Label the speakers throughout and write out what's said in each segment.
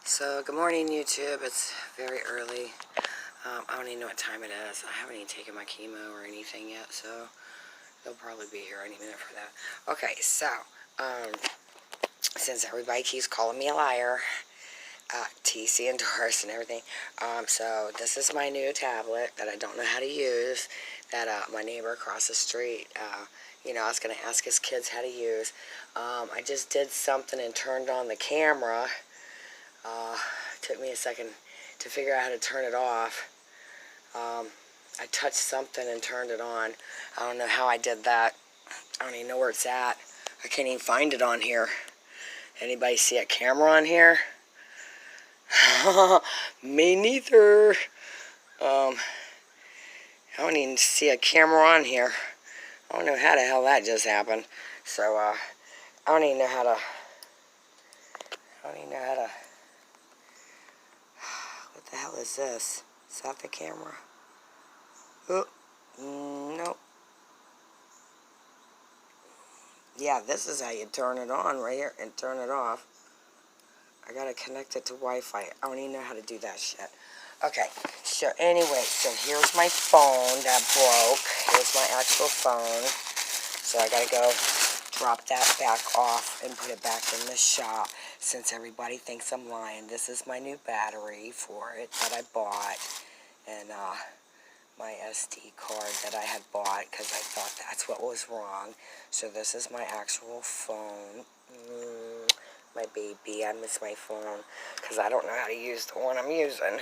Speaker 1: So, good morning, YouTube. It's very early. I don't even know what time it is. I haven't even taken my chemo or anything yet, so they'll probably be here any minute for that. Okay, so, since everybody keeps calling me a liar, TC and Doris and everything, so this is my new tablet that I don't know how to use, that my neighbor across the street, I was going to ask his kids how to use. I just did something and turned on the camera. Took me a second to figure out how to turn it off. I touched something and turned it on. I don't know how I did that. I don't even know where it's at. I can't even find it on here. Anybody see a camera on here? Me neither. I don't even see a camera on here. I don't know how the hell that just happened. So, I don't even know how to... What the hell is this? Is that the camera? Oh, nope. Yeah, this is how you turn it on right here and turn it off. I gotta connect it to Wi-Fi. I don't even know how to do that shit. Okay, so anyway, so here's my phone that broke. Here's my actual phone. So I gotta go drop that back off and put it back in the shop since everybody thinks I'm lying. This is my new battery for it that I bought. And, my SD card that I had bought because I thought that's what was wrong. So this is my actual phone. My baby, I miss my phone because I don't know how to use the one I'm using.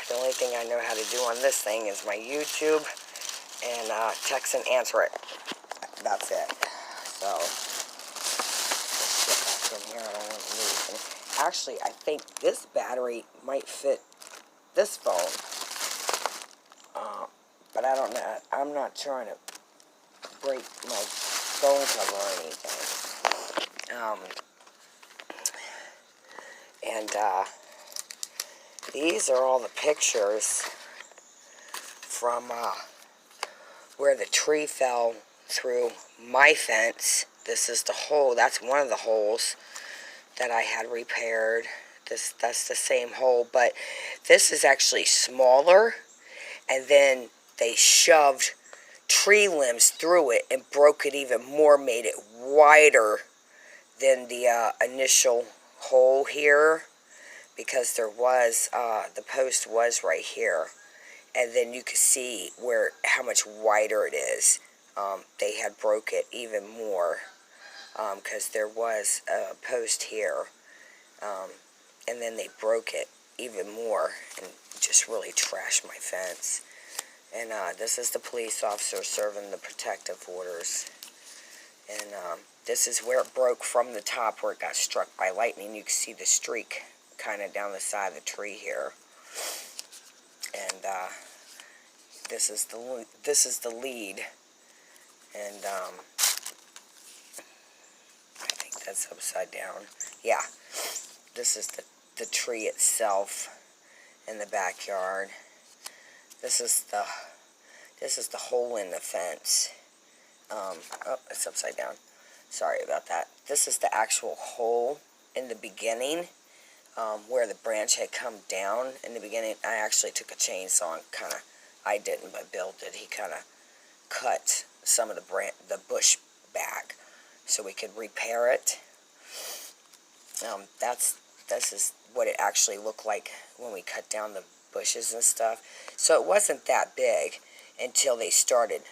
Speaker 1: The only thing I know how to do on this thing is my YouTube and text and answer it. That's it. So let's get back in here. I don't want to lose anything. Actually, I think this battery might fit this phone. But I don't know. I'm not trying to break my phone cover or anything. These are all the pictures from where the tree fell through my fence. This is the hole. That's one of the holes that I had repaired. That's the same hole, but this is actually smaller, and then they shoved tree limbs through it and broke it even more, made it wider than the initial hole here, because there was, the post was right here, and then you could see how much wider it is. They had broke it even more, because there was a post here, and then they broke it even more and just really trashed my fence. And this is the police officer serving the protective orders. And this is where it broke from the top, where it got struck by lightning. You can see the streak kind of down the side of the tree here. And this is the lead. And I think that's upside down. Yeah, this is the tree itself in the backyard. This is the hole in the fence. Oh, it's upside down. Sorry about that. This is the actual hole in the beginning, where the branch had come down in the beginning. I actually took a chainsaw and I didn't, but Bill did. He kind of cut some of the bush back so we could repair it. This is what it actually looked like when we cut down the bushes and stuff. So it wasn't that big until they started,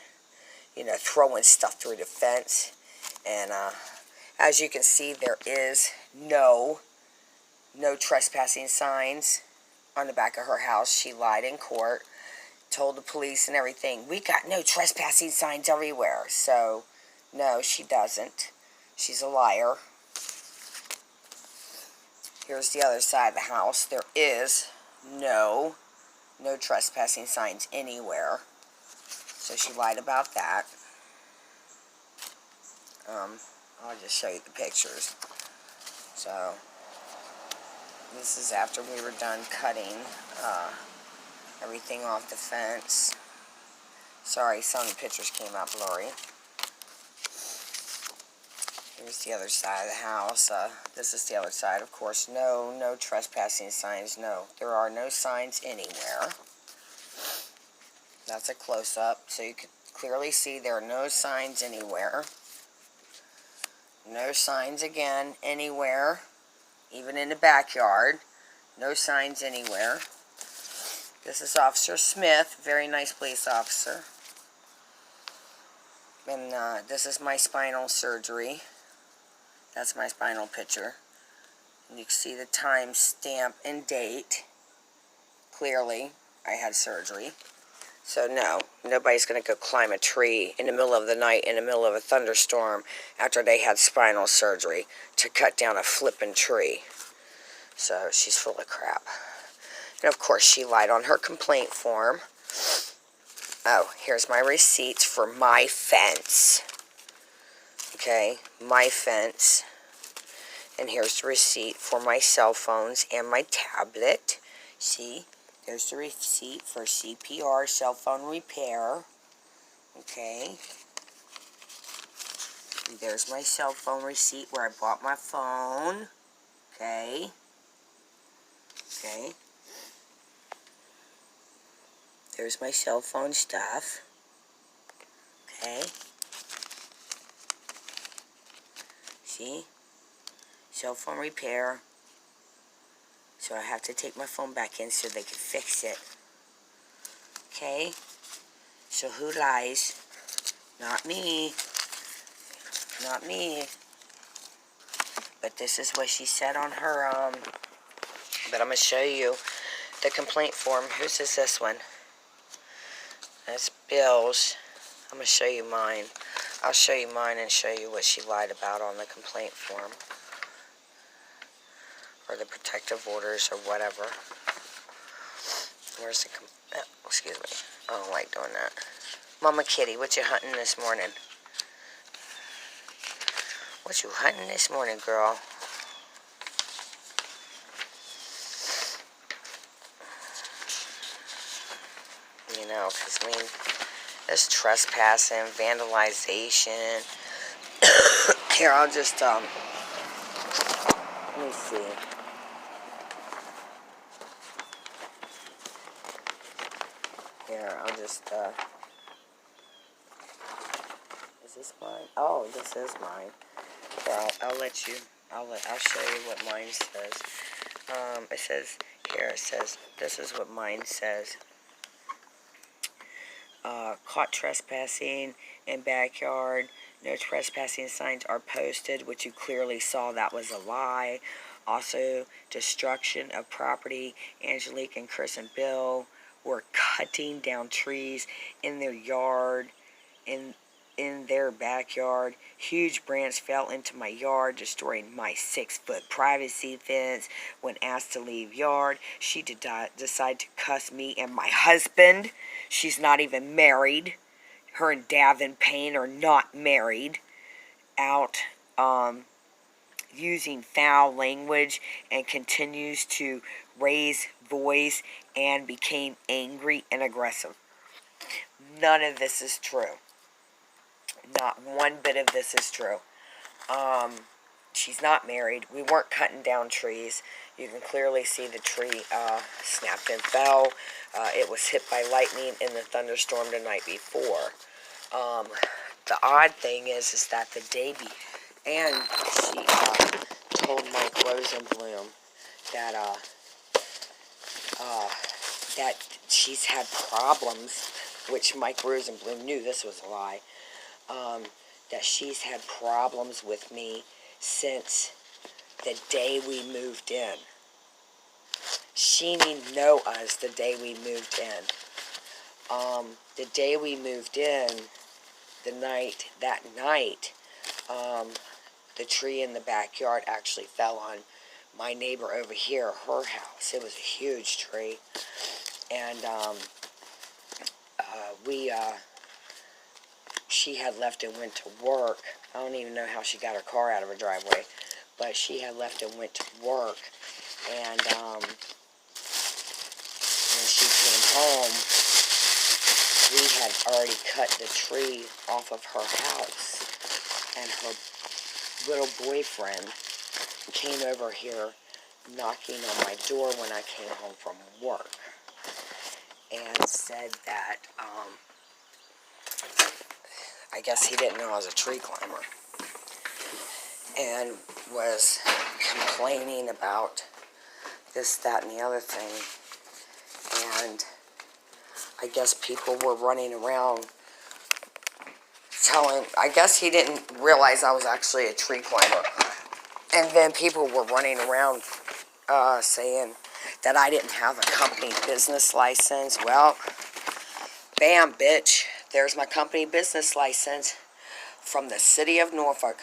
Speaker 1: throwing stuff through the fence. And as you can see, there is no trespassing signs on the back of her house. She lied in court, told the police and everything, we got no trespassing signs everywhere. So, no, she doesn't. She's a liar. Here's the other side of the house. There is no trespassing signs anywhere. So she lied about that. I'll just show you the pictures. So this is after we were done cutting everything off the fence. Sorry, some of the pictures came out blurry. Here's the other side of the house. This is the other side, of course. No trespassing signs. No, there are no signs anywhere. That's a close-up, so you can clearly see there are no signs anywhere. No signs again anywhere, even in the backyard. No signs anywhere. This is Officer Smith, very nice police officer. And this is my spinal surgery. That's my spinal picture. And you can see the time stamp and date. Clearly, I had surgery. So no, nobody's going to go climb a tree in the middle of the night in the middle of a thunderstorm after they had spinal surgery to cut down a flippin' tree. So she's full of crap. And of course she lied on her complaint form. Oh, here's my receipts for my fence. Okay, my fence. And here's the receipt for my cell phones and my tablet. See? There's the receipt for CPR, cell phone repair. Okay. And there's my cell phone receipt where I bought my phone. Okay. Okay. There's my cell phone stuff. Okay. See? Cell phone repair. So I have to take my phone back in so they can fix it. Okay? So who lies? Not me. Not me. But this is what she said on her, but I'm going to show you the complaint form. Whose is this one? That's Bill's. I'm going to show you mine. I'll show you mine and show you what she lied about on the complaint form. Or the protective orders or whatever. Where's the... oh, excuse me. I don't like doing that. Mama Kitty, what you hunting this morning? What you hunting this morning, girl? You know, because, I mean, this trespassing, vandalization. Here, I'll just, let me see. Here, I'll just, is this mine? Oh, this is mine. Well, I'll let you, I'll show you what mine says. It says, here it says, this is what mine says. Caught trespassing in backyard. No trespassing signs are posted, which you clearly saw that was a lie. Also, destruction of property. Angelique and Chris and Bill were cutting down trees in their yard, in their backyard. Huge branch fell into my yard, destroying my 6-foot privacy fence. When asked to leave yard, she did decide to cuss me and my husband. She's not even married. Her and Davin Payne are not married. Out using foul language and continues to raise voice and became angry and aggressive. None of this is true. Not one bit of this is true. She's not married. We weren't cutting down trees. You can clearly see the tree snapped and fell. It was hit by lightning in the thunderstorm the night before. The odd thing is that the day and she told Mike Rosenblum that that she's had problems, which Mike Rosenblum knew this was a lie. That she's had problems with me since the day we moved in. She didn't know us the day we moved in. The day we moved in, that night, the tree in the backyard actually fell on my neighbor over here, her house. It was a huge tree. And she had left and went to work. I don't even know how she got her car out of her driveway, but she had left and went to work. And when she came home, we had already cut the tree off of her house, and little boyfriend came over here knocking on my door when I came home from work and said that, I guess he didn't know I was a tree climber, and was complaining about this, that, and the other thing. And I guess people were running around telling, I guess he didn't realize I was actually a tree climber. And then people were running around saying that I didn't have a company business license. Well, bam, bitch. There's my company business license from the city of Norfolk.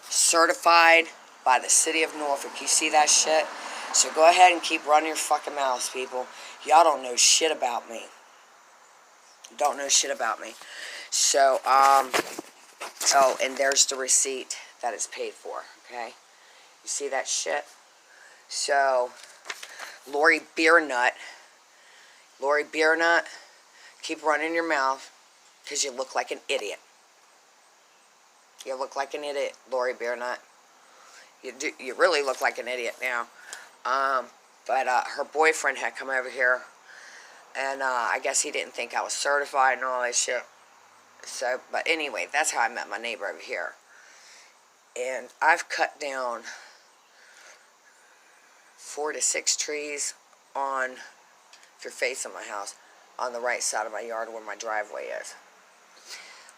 Speaker 1: Certified by the city of Norfolk. You see that shit? So go ahead and keep running your fucking mouths, people. Y'all don't know shit about me. Don't know shit about me. So, oh, and there's the receipt that it's paid for, okay? You see that shit? So, Lori Beernut, keep running your mouth, because you look like an idiot. You look like an idiot, Lori Beernut. You really look like an idiot now. But her boyfriend had come over here, and I guess he didn't think I was certified and all that shit. So, but anyway, that's how I met my neighbor over here. And I've cut down 4 to 6 trees on, if you're facing my house, on the right side of my yard where my driveway is.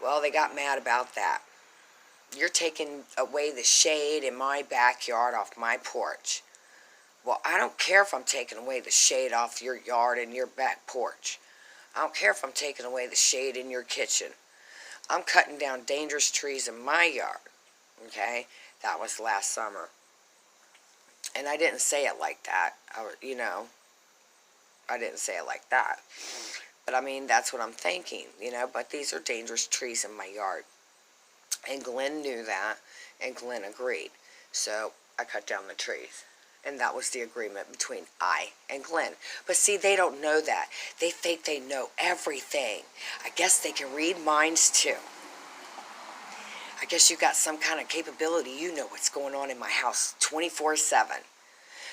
Speaker 1: Well, they got mad about that. You're taking away the shade in my backyard off my porch. Well, I don't care if I'm taking away the shade off your yard and your back porch. I don't care if I'm taking away the shade in your kitchen. I'm cutting down dangerous trees in my yard. Okay? That was last summer. And I didn't say it like that. I didn't say it like that. But I mean, that's what I'm thinking, But these are dangerous trees in my yard. And Glenn knew that, and Glenn agreed. So I cut down the trees. And that was the agreement between I and Glenn. But see, they don't know that. They think they know everything. I guess they can read minds too. I guess you got some kind of capability. You know what's going on in my house 24/7.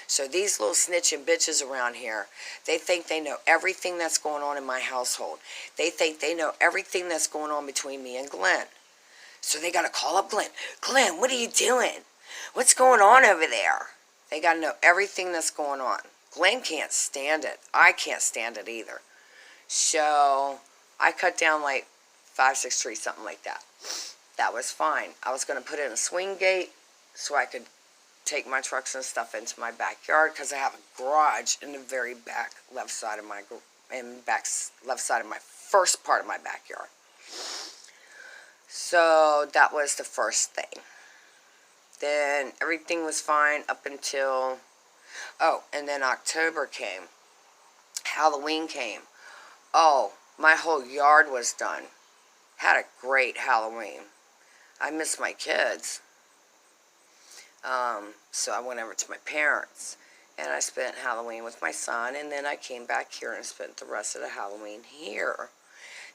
Speaker 1: So these little snitching bitches around here, they think they know everything that's going on in my household. They think they know everything that's going on between me and Glenn. So they got to call up Glenn. Glenn, what are you doing? What's going on over there? They got to know everything that's going on. Glenn can't stand it. I can't stand it either. So I cut down like 5, 6 trees, something like that. That was fine. I was going to put in a swing gate so I could take my trucks and stuff into my backyard, because I have a garage in the very back left side of my first part of my backyard. So that was the first thing. Then everything was fine up until, and then October came. Halloween came. Oh, my whole yard was done. Had a great Halloween. I miss my kids. So I went over to my parents, and I spent Halloween with my son, and then I came back here and spent the rest of the Halloween here.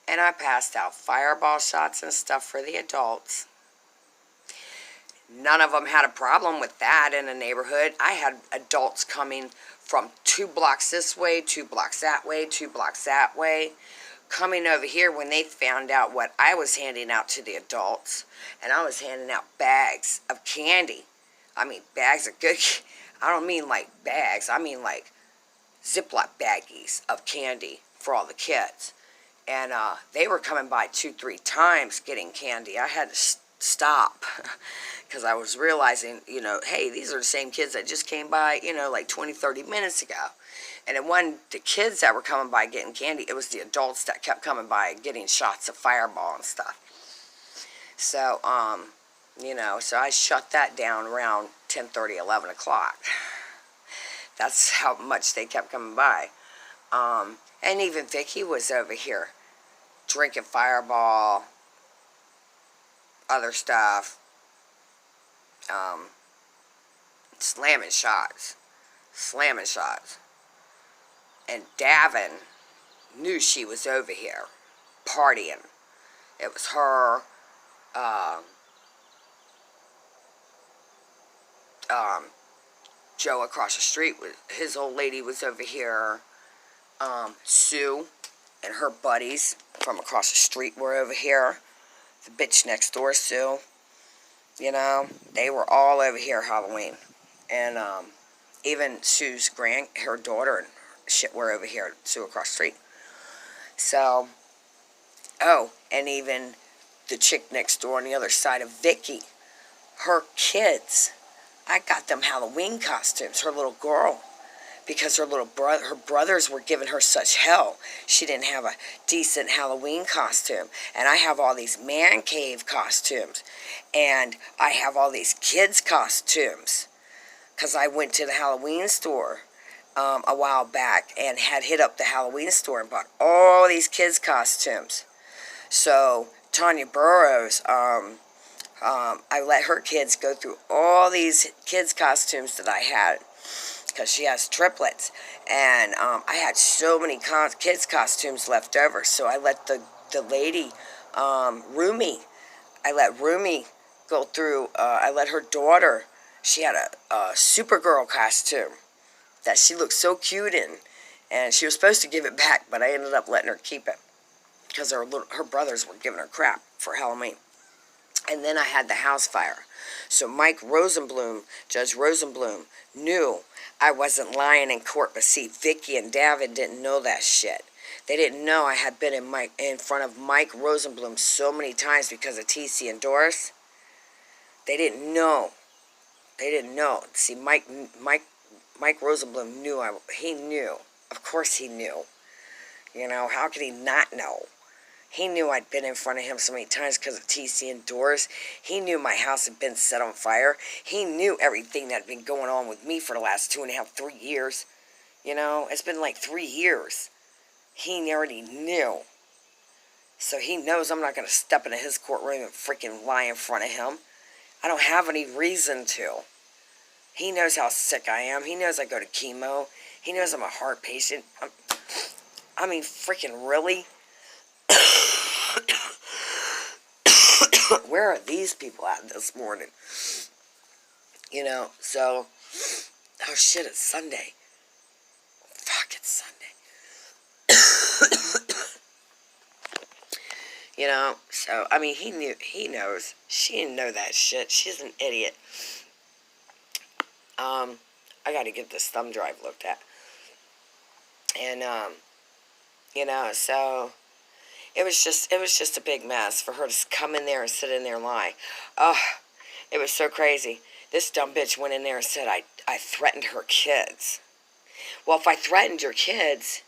Speaker 1: And I passed out fireball shots and stuff for the adults. None of them had a problem with that in the neighborhood. I had adults coming from 2 blocks this way, 2 blocks that way, 2 blocks that way, coming over here when they found out what I was handing out to the adults. And I was handing out bags of candy. I mean, bags of good, I don't mean like bags, I mean like Ziploc baggies of candy for all the kids. And they were coming by 2, 3 times getting candy. I had to stop because I was realizing, hey, these are the same kids that just came by, like 20, 30 minutes ago. And it wasn't the kids that were coming by getting candy. It was the adults that kept coming by getting shots of fireball and stuff. So, so I shut that down around 10:30, 11 o'clock. That's how much they kept coming by. And even Vicky was over here drinking fireball, other stuff, slamming shots. And Davin knew she was over here partying. It was her, Joe across the street, his old lady was over here. Sue and her buddies from across the street were over here. The bitch next door, Sue, you know, they were all over here Halloween. And even Sue's her daughter and shit were over here, Sue across the street. So, oh, and even the chick next door on the other side of Vicky, her kids, I got them Halloween costumes, her little girl. Because her brothers were giving her such hell. She didn't have a decent Halloween costume. And I have all these man cave costumes. And I have all these kids' costumes. Because I went to the Halloween store a while back and had hit up the Halloween store and bought all these kids' costumes. So, Tanya Burrows, I let her kids go through all these kids' costumes that I had. Because she has triplets, and I had so many kids' costumes left over, so I let the lady, Rumi, I let Rumi go through, I let her daughter, she had a Supergirl costume that she looked so cute in, and she was supposed to give it back, but I ended up letting her keep it, because her brothers were giving her crap for Halloween. And then I had the house fire. So Mike Rosenblum, Judge Rosenblum, knew I wasn't lying in court. But see, Vicky and David didn't know that shit. They didn't know I had been in front of Mike Rosenblum so many times because of TC and Doris. They didn't know. They didn't know. See, Mike Rosenblum knew. He knew. Of course he knew. You know, how could he not know? He knew I'd been in front of him so many times because of TC and Doris. He knew my house had been set on fire. He knew everything that had been going on with me for the last 2.5, 3 years. You know, it's been like 3 years. He already knew. So he knows I'm not going to step into his courtroom and freaking lie in front of him. I don't have any reason to. He knows how sick I am. He knows I go to chemo. He knows I'm a heart patient. I mean, freaking really? Where are these people at this morning? You know, so, oh shit, it's Sunday. Fuck, it's Sunday. You know, so, I mean, he knows. She didn't know that shit. She's an idiot. I gotta get this thumb drive looked at. And, you know, so it was just a big mess for her to come in there and sit in there and lie. Oh, it was so crazy. This dumb bitch went in there and said I threatened her kids. Well, if I threatened your kids,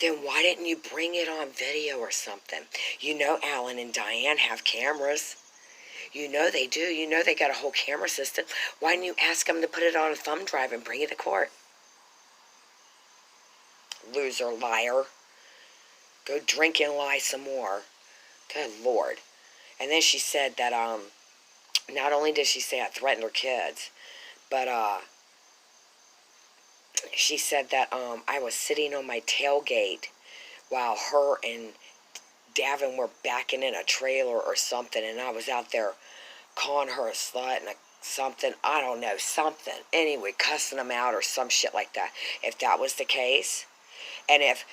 Speaker 1: then why didn't you bring it on video or something? You know Alan and Diane have cameras. You know they do. You know they got a whole camera system. Why didn't you ask them to put it on a thumb drive and bring it to court? Loser, liar. Go drink and lie some more. Good Lord. And then she said that, not only did she say I threatened her kids, but, she said that, I was sitting on my tailgate while her and Davin were backing in a trailer or something, and I was out there calling her a slut and something, I don't know, something. Anyway, cussing them out or some shit like that. If that was the case, and if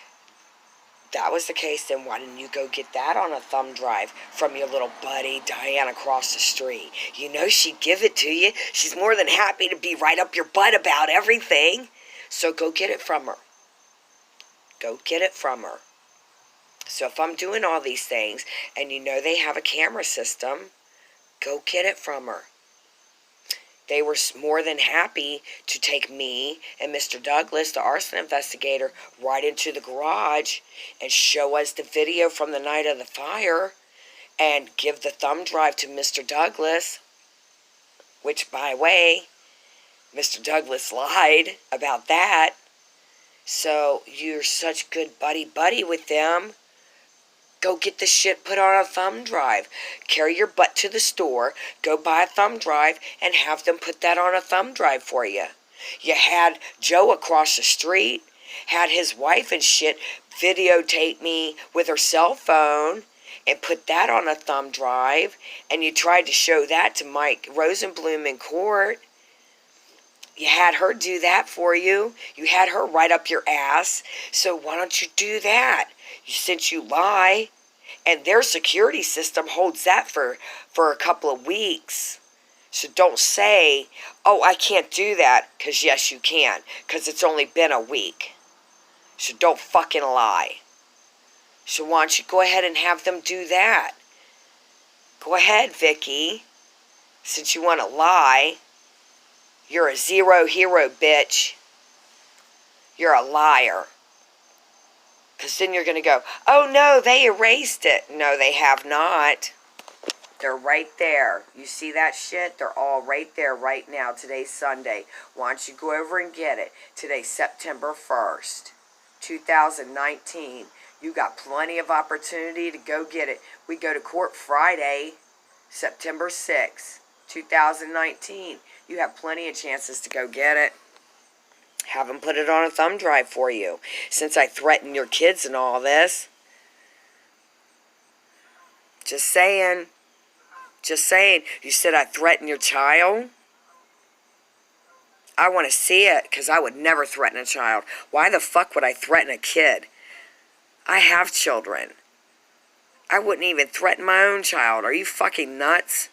Speaker 1: that was the case, then why didn't you go get that on a thumb drive from your little buddy, Diane, across the street? You know she'd give it to you. She's more than happy to be right up your butt about everything. So go get it from her. Go get it from her. So if I'm doing all these things, and you know they have a camera system, go get it from her. They were more than happy to take me and Mr. Douglas, the arson investigator, right into the garage and show us the video from the night of the fire and give the thumb drive to Mr. Douglas, which, by the way, Mr. Douglas lied about that. So you're such good buddy-buddy with them. Go get the shit put on a thumb drive. Carry your butt to the store, go buy a thumb drive, and have them put that on a thumb drive for you. You had Joe across the street, had his wife and shit videotape me with her cell phone and put that on a thumb drive, and you tried to show that to Mike Rosenblum in court. You had her do that for you. You had her right up your ass. So why don't you do that? Since you lie, and their security system holds that for a couple of weeks. So don't say, oh, I can't do that, because yes, you can, because it's only been a week. So don't fucking lie. So why don't you go ahead and have them do that? Go ahead, Vicky. Since you want to lie, you're a zero hero, bitch. You're a liar. Because then you're going to go, oh no, they erased it. No, they have not. They're right there. You see that shit? They're all right there right now. Today's Sunday. Why don't you go over and get it? Today's September 1st, 2019. You got plenty of opportunity to go get it. We go to court Friday, September 6th, 2019. You have plenty of chances to go get it. Have them put it on a thumb drive for you. Since I threaten your kids and all this. Just saying. Just saying. You said I threaten your child? I want to see it, because I would never threaten a child. Why the fuck would I threaten a kid? I have children. I wouldn't even threaten my own child. Are you fucking nuts?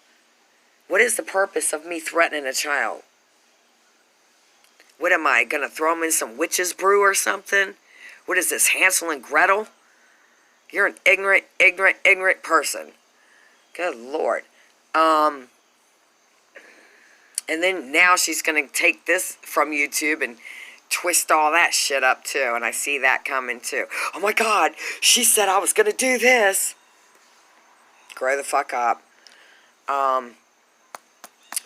Speaker 1: What is the purpose of me threatening a child? What am I, going to throw them in some witch's brew or something? What is this, Hansel and Gretel? You're an ignorant person. Good Lord. And then now she's going to take this from YouTube and twist all that shit up too. And I see that coming too. Oh my God, she said I was going to do this. Grow the fuck up.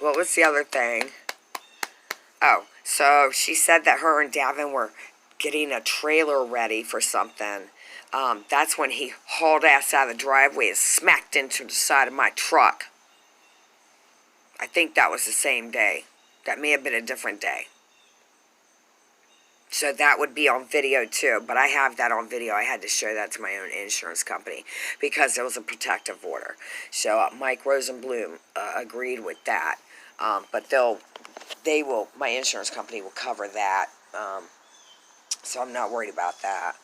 Speaker 1: What was the other thing? Oh, so she said that her and Davin were getting a trailer ready for something. That's when he hauled ass out of the driveway and smacked into the side of my truck. I think that was the same day. That may have been a different day. So that would be on video too. But I have that on video. I had to show that to my own insurance company because there was a protective order. So Mike Rosenblum agreed with that. But my insurance company will cover that. So I'm not worried about that.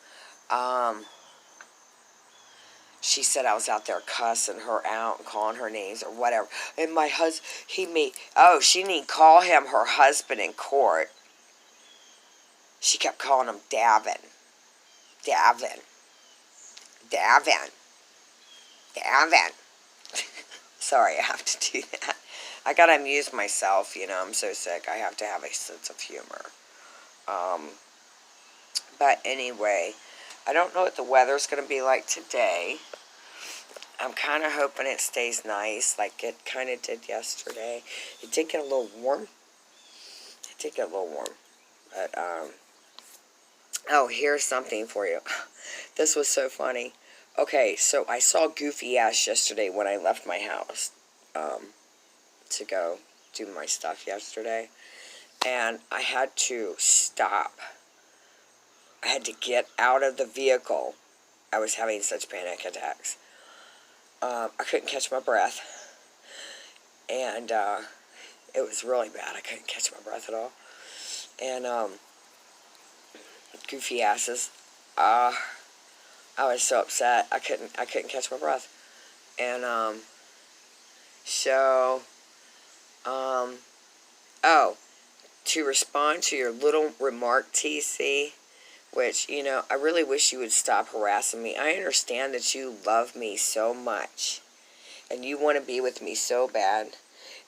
Speaker 1: She said I was out there cussing her out and calling her names or whatever. And my husband, she didn't call him her husband in court. She kept calling him Davin. Davin. Davin. Davin. Sorry, I have to do that. I gotta amuse myself, I'm so sick. I have to have a sense of humor. But anyway, I don't know what the weather's going to be like today. I'm kind of hoping it stays nice like it kind of did yesterday. It did get a little warm. But, oh, here's something for you. This was so funny. Okay, so I saw Goofy Ass yesterday when I left my house to go do my stuff yesterday. And I had to stop. I had to get out of the vehicle. I was having such panic attacks. I couldn't catch my breath. And it was really bad. I couldn't catch my breath at all. And Goofy Asses. I was so upset. I couldn't catch my breath. And to respond to your little remark, TC, which, I really wish you would stop harassing me. I understand that you love me so much, and you want to be with me so bad,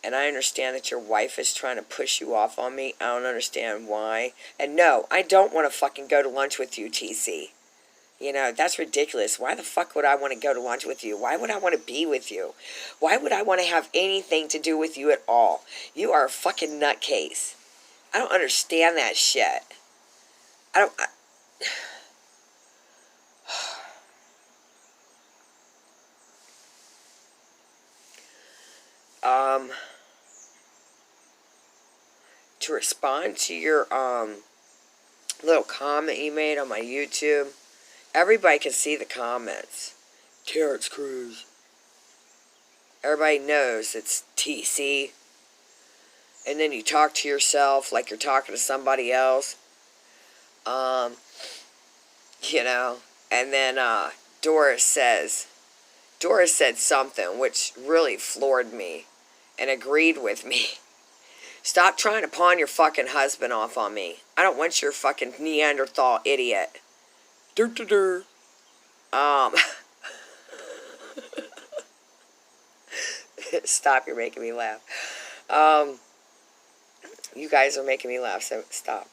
Speaker 1: and I understand that your wife is trying to push you off on me. I don't understand why. And no, I don't want to fucking go to lunch with you, TC. That's ridiculous. Why the fuck would I want to go to lunch with you? Why would I want to be with you? Why would I want to have anything to do with you at all? You are a fucking nutcase. I don't understand that shit. To respond to your little comment you made on my YouTube, everybody can see the comments. Terrence Cruz. Everybody knows it's TC. and then you talk to yourself like you're talking to somebody else. You know, and then Doris said something which really floored me and agreed with me. Stop trying to pawn your fucking husband off on me. I don't want your fucking Neanderthal idiot. Dur, dur, dur. Stop, you're making me laugh. You guys are making me laugh, so stop.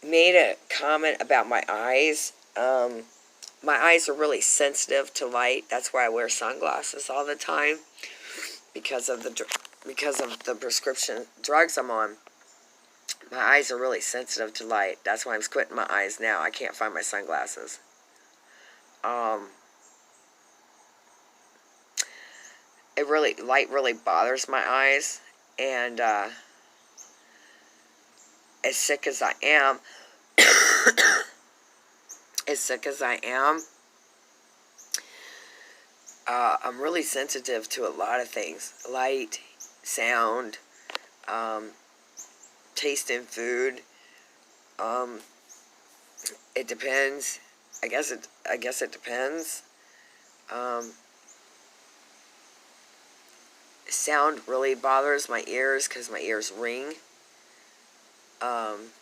Speaker 1: Made a comment about my eyes. My eyes are really sensitive to light. That's why I wear sunglasses all the time. Because of the prescription drugs I'm on. My eyes are really sensitive to light. That's why I'm squinting my eyes now. I can't find my sunglasses. Light really bothers my eyes. And as sick as I am, I'm really sensitive to a lot of things. Light, sound, taste in food. It depends. I guess it depends. Sound really bothers my ears because my ears ring.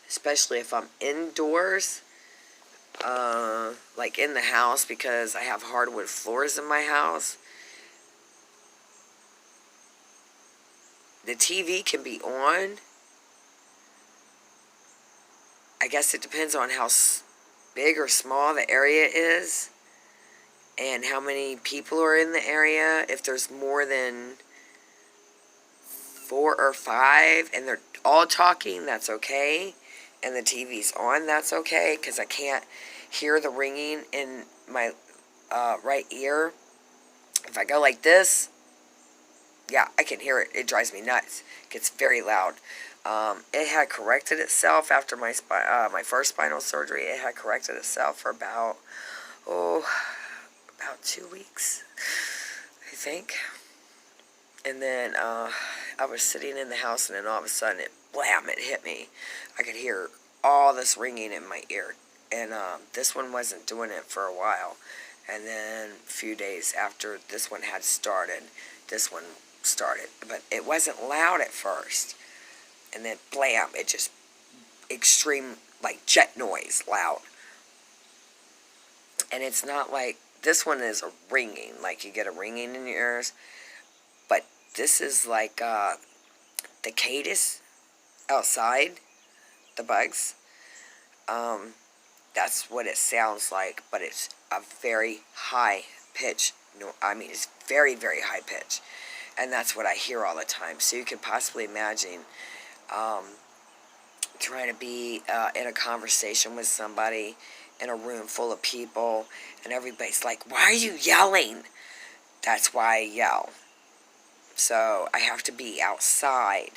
Speaker 1: Especially if I'm indoors. Like in the house, because I have hardwood floors in my house. The TV can be on. I guess it depends on how big or small the area is and how many people are in the area. If there's more than 4 or 5 and they're all talking, that's okay. And the TV's on, that's okay, because I can't hear the ringing in my right ear. If I go like this, yeah, I can hear it. It drives me nuts. It gets very loud. It had corrected itself after my first spinal surgery. It had corrected itself for about 2 weeks, I think. And then I was sitting in the house, and then all of a sudden, it hit me. I could hear all this ringing in my ear. And this one wasn't doing it for a while. And then a few days after this one had started, this one started. But it wasn't loud at first. And then blam, it just extreme, like jet noise, loud. And it's not like, this one is a ringing, like you get a ringing in your ears. But this is like the cicadas outside, the bugs. That's what it sounds like, but it's a very high pitch. No, I mean, it's very, very high pitch. And that's what I hear all the time. So you can possibly imagine trying to be in a conversation with somebody in a room full of people, and everybody's like, why are you yelling? That's why I yell. So I have to be outside.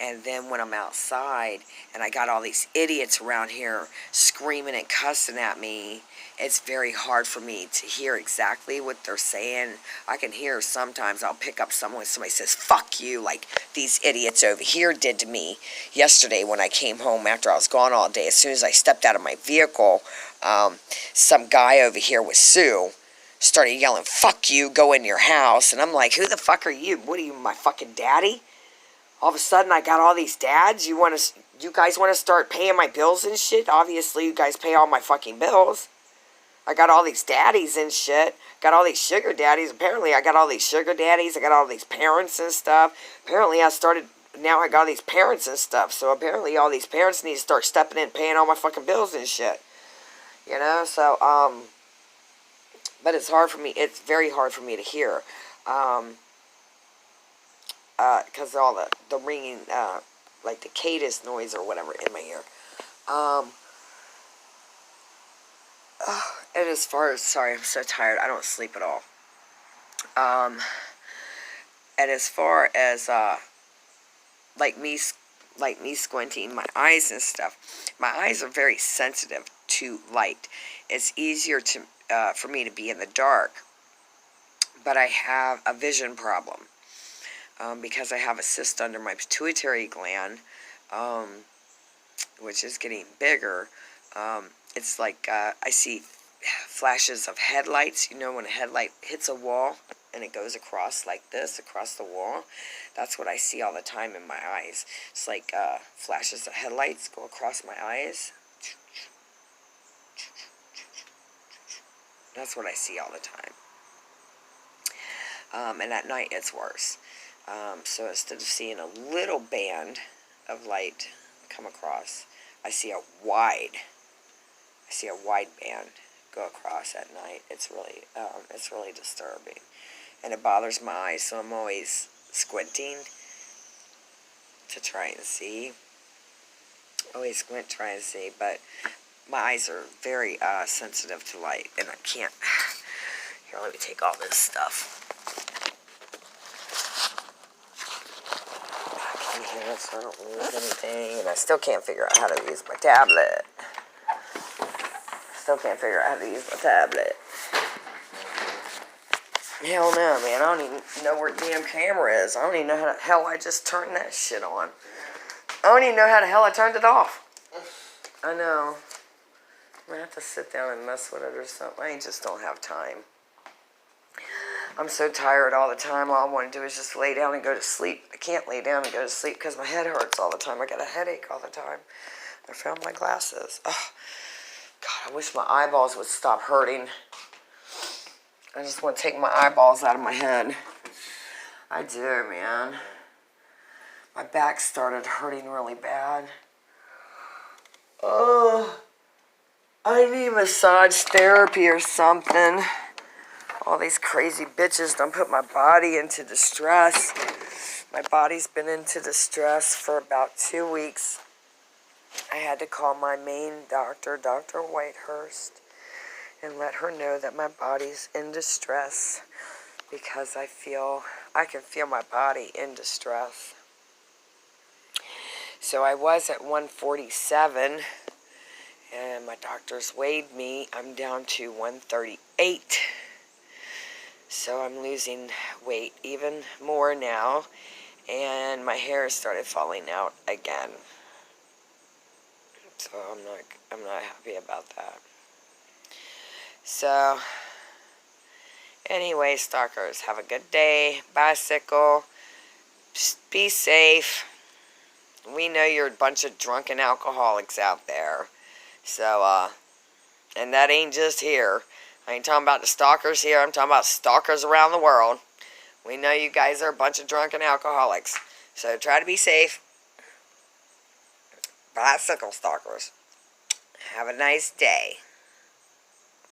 Speaker 1: And then when I'm outside and I got all these idiots around here screaming and cussing at me, it's very hard for me to hear exactly what they're saying. I can hear sometimes I'll pick up somebody says, fuck you, like these idiots over here did to me yesterday when I came home after I was gone all day. As soon as I stepped out of my vehicle, some guy over here with Sue started yelling, fuck you, go in your house. And I'm like, who the fuck are you? What are you, my fucking daddy? All of a sudden, I got all these dads. You guys want to start paying my bills and shit? Obviously, you guys pay all my fucking bills. I got all these daddies and shit. Got all these sugar daddies. Apparently, I got all these sugar daddies. I got all these parents and stuff. Apparently, now I got these parents and stuff. So, apparently, all these parents need to start stepping in and paying all my fucking bills and shit. You know, so, but it's hard for me. It's very hard for me to hear. Because of all the ringing, like the cicadas noise or whatever in my ear. And as far as, sorry, I'm so tired, I don't sleep at all. And as far as, like me squinting my eyes and stuff, my eyes are very sensitive to light. It's easier for me to be in the dark, but I have a vision problem. because I have a cyst under my pituitary gland, which is getting bigger. It's like I see flashes of headlights. You know, when a headlight hits a wall and it goes across like this, across the wall. That's what I see all the time in my eyes. It's like flashes of headlights go across my eyes. That's what I see all the time. And at night it's worse. So instead of seeing a little band of light come across, I see a wide band go across at night. It's really disturbing, and it bothers my eyes. So I'm always squinting to try and see. Always squint, try and see, but my eyes are very sensitive to light, and I can't. Here, let me take all this stuff. Back in here so I don't lose anything, and I still can't figure out how to use my tablet. Still can't figure out how to use my tablet. Hell no, man. I don't even know where the damn camera is. I don't even know how the hell I just turned that shit on. I don't even know how the hell I turned it off. I know. I'm going to have to sit down and mess with it or something. I just don't have time. I'm so tired all the time. All I want to do is just lay down and go to sleep. I can't lay down and go to sleep because my head hurts all the time. I got a headache all the time. I found my glasses. Oh, God, I wish my eyeballs would stop hurting. I just want to take my eyeballs out of my head. I do, man. My back started hurting really bad. Oh, I need massage therapy or something. All these crazy bitches done put my body into distress. My body's been into distress for about 2 weeks. I had to call my main doctor, Dr. Whitehurst, and let her know that my body's in distress because I can feel my body in distress. So I was at 147, and my doctors weighed me. I'm down to 138. So I'm losing weight even more now, and my hair started falling out again. So I'm not happy about that. So anyway, stalkers, have a good day. Bicycle. Be safe. We know you're a bunch of drunken alcoholics out there. So, and that ain't just here. I ain't talking about the stalkers here. I'm talking about stalkers around the world. We know you guys are a bunch of drunken alcoholics. So try to be safe. Bicycle stalkers. Have a nice day.